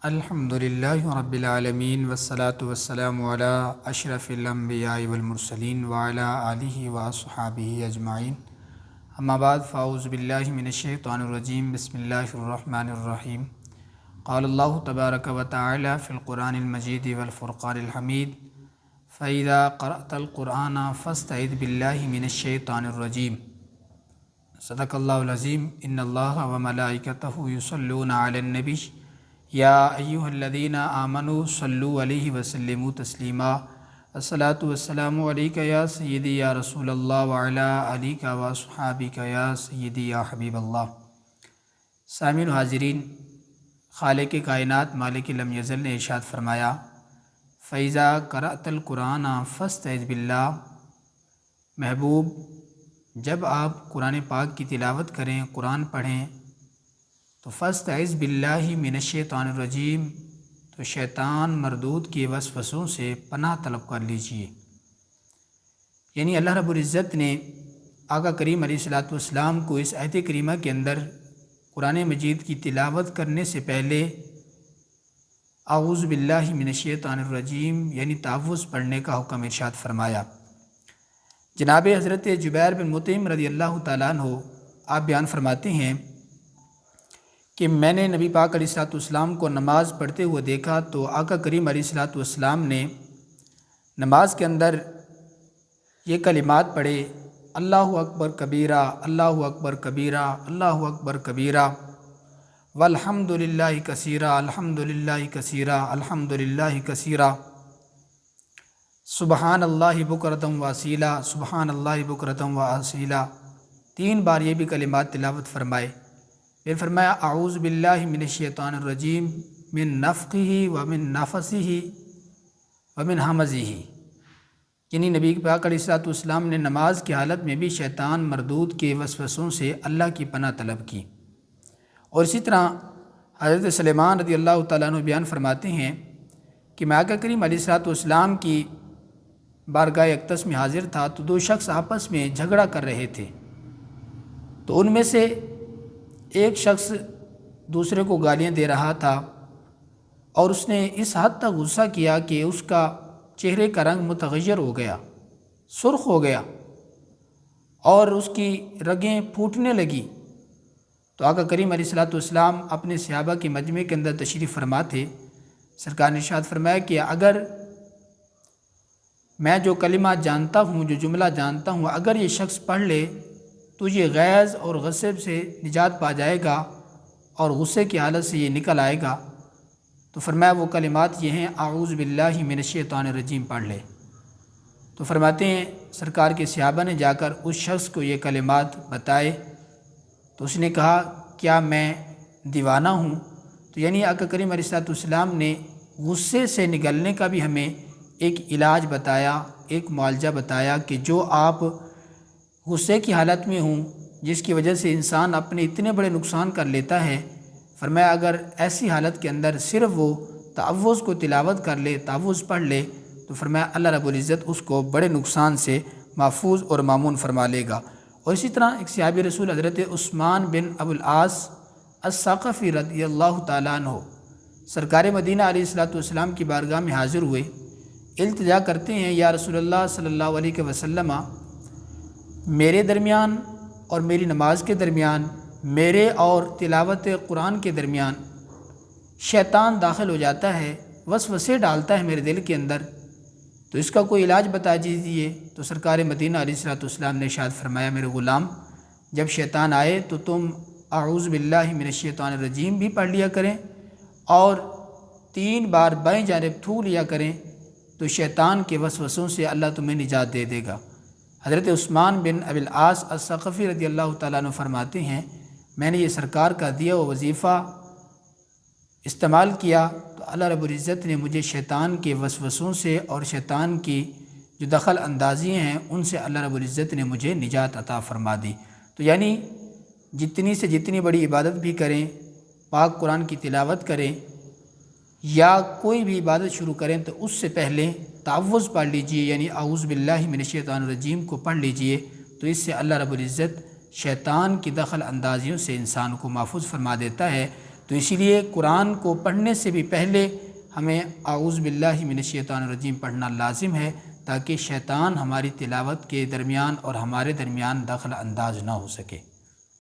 الحمدللہ رب العالمین والصلاة والسلام علی اشرف الانبیاء والمرسلین وعلی آلہ واصحابہ اجمعین اما بعد فاعوذ باللہ من الشیطان الرجیم بسم اللہ الرحمن الرحیم قال اللہ تبارک و تعالی فی القرآن المجید والفرقان الحمید فإذا قرأت القرآن فاستعذ باللہ من الشیطان الرجیم صدق اللہ العظیم ان اللہ وملائکتہ یصلون علی النبی یا ایہا الذین آمنوا صلوا علیہ وسلموا تسلیما الصلاۃ والسلام علیک یا سیدی یا رسول اللہ وعلی آلک واصحابک یا سیدی یا حبیب اللہ۔ سامعین و حاضرین، خالق کائنات مالک لم یزل نے ارشاد فرمایا فَإِذَا قَرَأْتَ الْقُرْآنَ فَاسْتَعِذْ بِاللَّهِ، محبوب جب آپ قرآن پاک کی تلاوت کریں، قرآن پڑھیں تو فاستعذ باللہ من الشیطان الرجیم، تو شیطان مردود کے وسوسوں سے پناہ طلب کر لیجئے۔ یعنی اللہ رب العزت نے آقا کریم علیہ الصلوۃ والسلام کو اس آیت کریمہ کے اندر قرآن مجید کی تلاوت کرنے سے پہلے اعوذ باللہ من الشیطان الرجیم یعنی تعوذ پڑھنے کا حکم ارشاد فرمایا۔ جناب حضرت جبیر بن مطعم رضی اللہ تعالیٰ عنہ آپ بیان فرماتے ہیں کہ میں نے نبی پاک علیہ الصلوۃ والسلام کو نماز پڑھتے ہوئے دیکھا تو آقا کریم علیہ الصلوۃ والسلام نے نماز کے اندر یہ کلمات پڑھے، اللہ اکبر کبیرہ، اللہ اکبر کبیرہ، اللہ اکبر کبیرہ، والحمد للہ کثیرہ، الحمد للہ کثیرہ، الحمد للہ کثیرہ، سبحان اللہ بکرۃ واصیلہ، سبحان اللہ بکرۃ واصیلہ، 3 بار یہ بھی کلمات تلاوت فرمائے۔ پھر فرمایا اعوذ باللہ من الشیطان الرجیم من نفخہ ومن نفثہ ومن ہمزہ، یعنی نبی پاک علیہ الصلوۃ والسلام نے نماز کی حالت میں بھی شیطان مردود کے وسوسوں سے اللہ کی پناہ طلب کی۔ اور اسی طرح حضرت سلیمان رضی اللہ تعالیٰ عنہ بیان فرماتے ہیں کہ میں آقا کریم علیہ الصلوۃ والسلام کی بارگاہ اقدس میں حاضر تھا تو 2 شخص آپس میں جھگڑا کر رہے تھے، تو ان میں سے ایک شخص دوسرے کو گالیاں دے رہا تھا اور اس نے اس حد تک غصہ کیا کہ اس کا چہرے کا رنگ متغیر ہو گیا، سرخ ہو گیا اور اس کی رگیں پھوٹنے لگی۔ تو آقا کریم علیہ الصلوۃ والسلام اپنے صحابہ کے مجمع کے اندر تشریف فرما تھے۔ سرکار نے ارشاد فرمایا کہ اگر میں جو کلمات جانتا ہوں، جو جملہ جانتا ہوں، اگر یہ شخص پڑھ لے تو یہ غیظ اور غضب سے نجات پا جائے گا اور غصے کی حالت سے یہ نکل آئے گا۔ تو فرمایا وہ کلمات یہ ہیں اعوذ باللہ من الشیطان الرجیم پڑھ لے۔ تو فرماتے ہیں سرکار کے صحابہ نے جا کر اس شخص کو یہ کلمات بتائے تو اس نے کہا کیا میں دیوانہ ہوں؟ تو یعنی آقا کریم علیہ الصلوۃ والسلام نے غصے سے نکلنے کا بھی ہمیں ایک علاج بتایا، ایک معالجہ بتایا کہ جو آپ غصے کی حالت میں ہوں جس کی وجہ سے انسان اپنے اتنے بڑے نقصان کر لیتا ہے، فرمایا اگر ایسی حالت کے اندر صرف وہ تعوذ کو تلاوت کر لے، تعوذ پڑھ لے، تو فرمایا اللہ رب العزت اس کو بڑے نقصان سے محفوظ اور مامون فرما لے گا۔ اور اسی طرح ایک صحابی رسول حضرت عثمان بن ابو العاص الثقفی رضی اللہ تعالیٰ عنہ سرکار مدینہ علیہ الصلوۃ والسلام کی بارگاہ میں حاضر ہوئے، التجا کرتے ہیں یا رسول اللہ صلی اللہ علیہ وسلم، میرے درمیان اور میری نماز کے درمیان، میرے اور تلاوت قرآن کے درمیان شیطان داخل ہو جاتا ہے، وسوسے ڈالتا ہے میرے دل کے اندر، تو اس کا کوئی علاج بتا دیجیے۔ تو سرکار مدینہ علیہ الصلوۃ والسلام نے ارشاد فرمایا میرے غلام، جب شیطان آئے تو تم اعوذ باللہ من الشیطان الرجیم بھی پڑھ لیا کریں اور 3 بار بائیں جانب تھو لیا کریں، تو شیطان کے وسوسوں سے اللہ تمہیں نجات دے دے گا۔ حضرت عثمان بن ابی العاص الثقفی رضی اللہ تعالیٰ عنہ فرماتے ہیں میں نے یہ سرکار کا دیا ہوا وظیفہ استعمال کیا تو اللہ رب العزت نے مجھے شیطان کے وسوسوں سے اور شیطان کی جو دخل اندازیاں ہیں ان سے اللہ رب العزت نے مجھے نجات عطا فرما دی۔ تو یعنی جتنی سے جتنی بڑی عبادت بھی کریں، پاک قرآن کی تلاوت کریں یا کوئی بھی عبادت شروع کریں تو اس سے پہلے تعوذ پڑھ لیجئے، یعنی اعوذ باللہ من الشیطان الرجیم کو پڑھ لیجئے، تو اس سے اللہ رب العزت شیطان کی دخل اندازیوں سے انسان کو محفوظ فرما دیتا ہے۔ تو اسی لیے قرآن کو پڑھنے سے بھی پہلے ہمیں اعوذ باللہ من الشیطان الرجیم پڑھنا لازم ہے، تاکہ شیطان ہماری تلاوت کے درمیان اور ہمارے درمیان دخل انداز نہ ہو سکے۔